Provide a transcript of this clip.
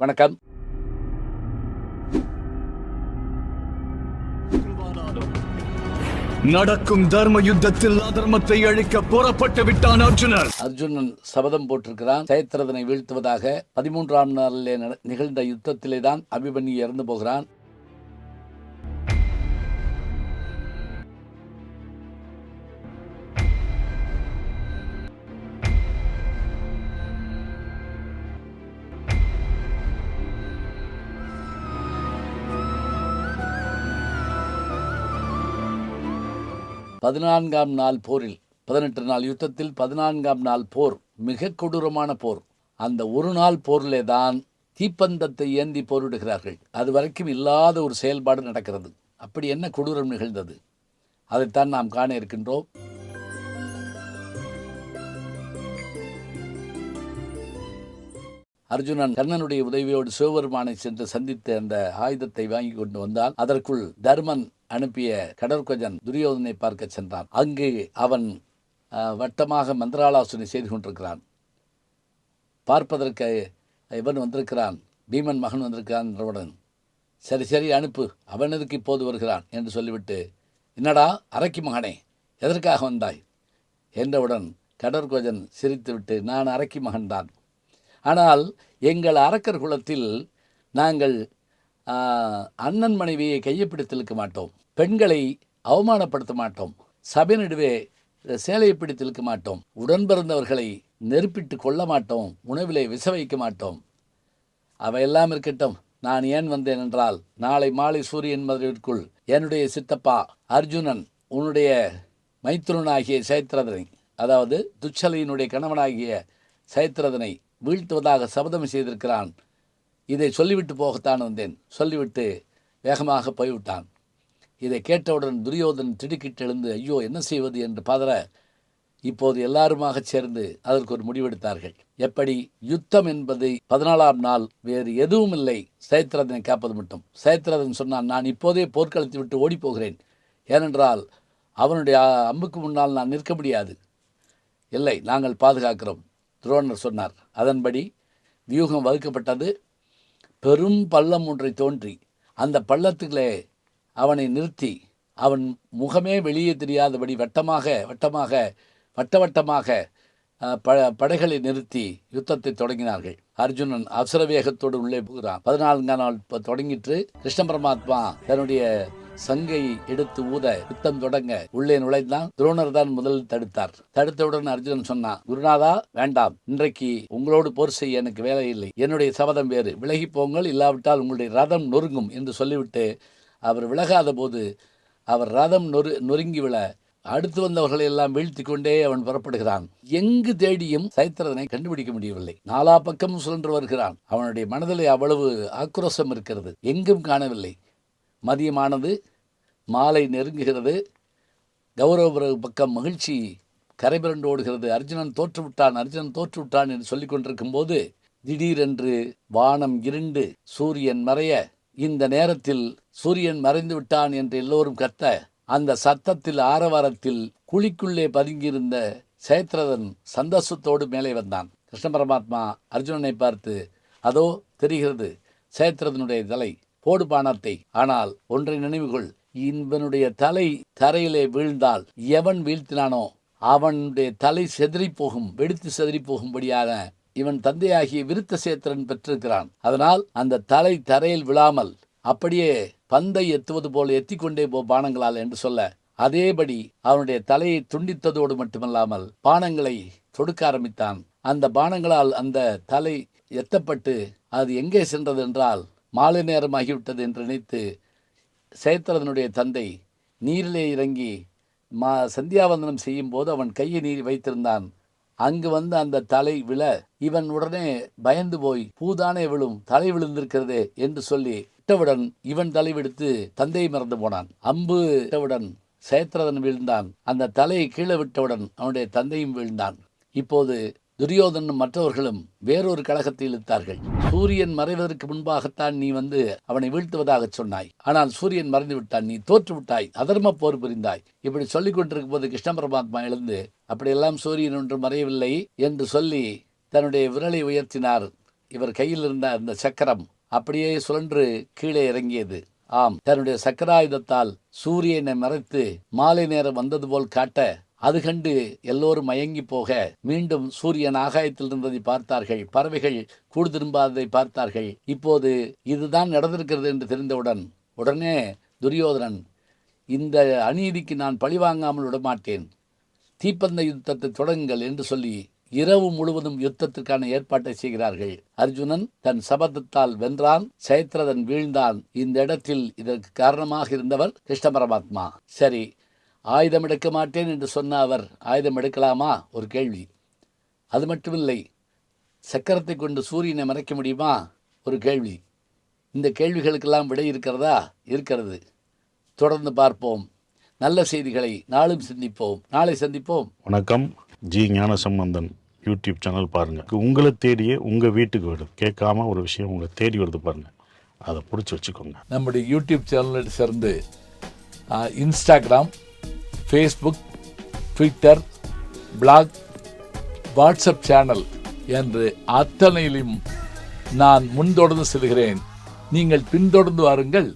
வணக்கம். நடக்கும் தர்ம யுத்தத்தில் அதர்மத்தை அழிக்க புறப்பட்டு விட்டான் அர்ஜுனன். அர்ஜுனன் சபதம் போட்டிருக்கிறான். ஜெயத்ரதனை வீழ்த்துவதாக. 13ஆம் நாளிலே நிகழ்ந்த யுத்தத்திலே தான் அபிமன்யு இறந்து போகிறான். பதினான்காம் நாள் போரில் 18 நாள் யுத்தத்தில் 14ஆம் நாள் போர் மிக கொடூரமான போர். அந்த ஒரு நாள் போரிலே தான் தீப்பந்தத்தை ஏந்தி போரிடுகிறார்கள். அது வரைக்கும் இல்லாத ஒரு செயல்பாடு நடக்கிறது. அப்படி என்ன கொடூரம் நிகழ்ந்தது, அதைத்தான் நாம் காண இருக்கின்றோம். அர்ஜுனன் கர்ணனுடைய உதவியோடு சிவபெருமானை சென்று சந்தித்து அந்த ஆயுதத்தை வாங்கி கொண்டு வந்தால், அதற்குள் தர்மன் அனுப்பிய கடற்கொஜன் துரியோதனை பார்க்க சென்றான். அங்கு அவன் வட்டமாக மந்திராலோசனை செய்து கொண்டிருக்கிறான். பார்ப்பதற்கு இவன் வந்திருக்கிறான், பீமன் மகன் வந்திருக்கிறான் என்றவுடன், சரி சரி அனுப்பு, அவன் எதுக்கு இப்போது வருகிறான் என்று சொல்லிவிட்டு, என்னடா அரக்கி மகனே, எதற்காக வந்தாய் என்றவுடன் கடற்கொஜன் சிரித்துவிட்டு, நான் அரக்கி மகன்தான். ஆனால் எங்கள் அரக்கர் குலத்தில் நாங்கள் அண்ணன் மனைவியை கையப்பிடித்திருக்க மாட்டோம், பெண்களை அவமானப்படுத்த மாட்டோம், சபை நடுவே சேலையை பிடித்திருக்க மாட்டோம், உடன் பிறந்தவர்களை நெருப்பிட்டு கொள்ள மாட்டோம், உணவிலே விச வைக்க மாட்டோம். அவையெல்லாம் இருக்கட்டும். நான் ஏன் வந்தேன் என்றால், நாளை மாலை சூரியன் மறைவிற்குள் என்னுடைய சித்தப்பா அர்ஜுனன் உன்னுடைய மைத்துனனாகிய சைத்ரதனை, அதாவது துச்சலையினுடைய கணவனாகிய சைத்ரதனை வீழ்த்துவதாக சபதம் செய்திருக்கிறான். இதை சொல்லிவிட்டு போகத்தான் வந்தேன். சொல்லிவிட்டு வேகமாக போய்விட்டான். இதை கேட்டவுடன் துரியோதன் திடுக்கிட்டு எழுந்து, ஐயோ என்ன செய்வது என்று பதற, இப்போது எல்லாருமாக சேர்ந்து அதற்கு ஒரு முடிவெடுத்தார்கள். எப்படி? யுத்தம் என்பது 14ஆம் நாள் வேறு எதுவும் இல்லை, சைத்ரதனை காப்பது மட்டும். சைத்ரதன் சொன்னான், நான் இப்போதே போர்க்களத்தை விட்டு ஓடிப்போகிறேன், ஏனென்றால் அவனுடைய அம்புக்கு முன்னால் நான் நிற்க முடியாது. இல்லை, நாங்கள் பாதுகாக்கிறோம், துரோணர் சொன்னார். அதன்படி வியூகம் வகுக்கப்பட்டது. பெரும் பள்ளம் ஒன்றை தோன்றி அந்த பள்ளத்துக்குள்ளே அவனை நிறுத்தி, அவன் முகமே வெளியே தெரியாதபடி வட்டமாக படைகளை நிறுத்தி யுத்தத்தை தொடங்கினார்கள். அர்ஜுனன் அவசர வேகத்தோடு உள்ளே போகிறான். 14ஆம் நாள் தொடங்கிட்டு கிருஷ்ண பரமாத்மா தன்னுடைய சங்கை எடுத்து ஊத யுத்தம் தொடங்க உள்ளே நுழைந்தான். துரோணர் தான் முதலில் தடுத்தார். தடுத்தவுடன் அர்ஜுனன் சொன்னான், குருநாதா வேண்டாம், இன்றைக்கு உங்களோடு போர் செய்ய எனக்கு வேலை இல்லை, என்னுடைய சபதம் வேறு, விலகி போங்கள், இல்லாவிட்டால் உங்களுடைய ரதம் நொறுங்கும் என்று சொல்லிவிட்டு அவர் விலகாத போது அவர் ரதம் நொறுங்கி விழ அடுத்து வந்தவர்களை எல்லாம் வீழ்த்தி கொண்டே அவன் புறப்படுகிறான். எங்கு தேடியும் சைத்ரதனை கண்டுபிடிக்க முடியவில்லை. நாலா பக்கமும் சுழன்று வருகிறான். அவனுடைய மனதிலே அவ்வளவு ஆக்ரோஷம் இருக்கிறது, எங்கும் காணவில்லை. மதியமானது, மாலை நெருங்குகிறது. கௌரவ பக்கம் மகிழ்ச்சி கரைபிரண்டு ஓடுகிறது. அர்ஜுனன் தோற்றுவிட்டான் என்று சொல்லிக் கொண்டிருக்கும் போது திடீரென்று வானம் இருண்டு சூரியன் மறைய, இந்த நேரத்தில் சூரியன் மறைந்து விட்டான் என்று எல்லோரும் கத்த, அந்த சத்தத்தில் ஆரவாரத்தில் குழிக்குள்ளே பதுங்கியிருந்த சைத்ரதன் சந்தோஷத்தோடு மேலே வந்தான். கிருஷ்ண பரமாத்மா அர்ஜுனனை பார்த்து, அதோ தெரிகிறது சைத்ரதனுடைய தலை, போடு பானத்தை. ஆனால் ஒன்றை நினைவுகொள், இவனுடைய தலை தரையிலே வீழ்ந்தால் எவன் வீழ்த்தினானோ அவனுடைய தலை வெடித்து செதறி போகும்படியான இவன் தந்தையாகிய விருத்தசேத்திரன் பெற்றிருக்கிறான். அதனால் அந்த தலை தரையில் விழாமல் அப்படியே பந்தை எத்துவது போல எத்திக்கொண்டே பானங்களால் என்று சொல்ல, அதேபடி அவனுடைய தலையை துண்டித்ததோடு மட்டுமல்லாமல் பானங்களை தொடுக்க ஆரம்பித்தான். அந்த பானங்களால் அந்த தலை எத்தப்பட்டு அது எங்கே சென்றது என்றால், மாலை நேரமாகிவிட்டது என்று நினைத்து சைத்ரதனுடைய தந்தை நீரிலே இறங்கி சந்தியாவந்தனம் செய்யும் போது அவன் கையை நீர் வைத்திருந்தான். அங்கு வந்து அந்த தலை விழ இவன் உடனே பயந்து போய், பூதானே விழும், தலை விழுந்திருக்கிறதே என்று சொல்லி விட்டவுடன் இவன் தலை விடுத்து தந்தையை மறந்து போனான். அம்பு விட்டவுடன் சைத்ரதன் வீழ்ந்தான். அந்த தலையை கீழே விட்டவுடன் அவனுடைய தந்தையும் வீழ்ந்தான். இப்போது துரியோதனும் மற்றவர்களும் வேறொரு கழகத்தை இழுத்தார்கள். சூரியன் மறைவதற்கு முன்பாகத்தான் நீ வந்து அவனை வீழ்த்துவதாக சொன்னாய், ஆனால் சூரியன் மறைந்து விட்டான், நீ தோற்று விட்டாய், அதர்ம போர் புரிந்தாய். இப்படி சொல்லிக் கொண்டிருக்கும் போது கிருஷ்ண பரமாத்மா எழுந்து, அப்படியெல்லாம் சூரியன் ஒன்று மறையவில்லை என்று சொல்லி தன்னுடைய விரலை உயர்த்தினார். இவர் கையில் இருந்த அந்த சக்கரம் அப்படியே சுழன்று கீழே இறங்கியது. ஆம், தன்னுடைய சக்கராயுதத்தால் சூரியனை மறைத்து மாலை நேரம் வந்தது போல் காட்ட, அது கண்டு எல்லோரும் மயங்கி போக, மீண்டும் சூரியன் ஆகாயத்தில் இருந்ததை பார்த்தார்கள். பறவைகள் கூடு திரும்பாததை பார்த்தார்கள். இப்போது இதுதான் நடந்திருக்கிறது என்று தெரிந்தவுடன் உடனே துரியோதனன், இந்த அநீதிக்கு நான் பழிவாங்காமல் விடமாட்டேன், தீப்பந்த யுத்தத்தை தொடங்குங்கள் என்று சொல்லி இரவு முழுவதும் யுத்தத்திற்கான ஏற்பாட்டை செய்கிறார்கள். அர்ஜுனன் தன் சபதத்தால் வென்றான், ஜெயத்ரதன் வீழ்ந்தான். இந்த இடத்தில் இதற்கு காரணமாக இருந்தவர் கிருஷ்ண பரமாத்மா. சரி, ஆயுதம் எடுக்க மாட்டேன் என்று சொன்ன அவர் ஆயுதம் எடுக்கலாமா? ஒரு கேள்வி. அது மட்டுமில்லை, சக்கரத்தை கொண்டு சூரியனை மறைக்க முடியுமா? ஒரு கேள்வி. இந்த கேள்விகளுக்கெல்லாம் விடை இருக்கிறதா? இருக்கிறது. தொடர்ந்து பார்ப்போம். நல்ல செய்திகளை நாளும் சிந்திப்போம். நாளை சந்திப்போம். வணக்கம். ஜி ஞானசம்பந்தன் யூடியூப் சேனல் பாருங்கள். உங்களை தேடியே உங்கள் வீட்டுக்கு வருது. கேட்காம ஒரு விஷயம் உங்களை தேடி வருது பாருங்கள், அதை பிடிச்சி வச்சுக்கோங்க. நம்முடைய யூடியூப் சேனலை சேர்ந்து Instagram, Facebook, Twitter, blog, WhatsApp channel என்று அத்தனையிலும் நான் முன்தொடர்ந்து செல்கிறேன். நீங்கள் பின்தொடர்ந்து வாருங்கள்.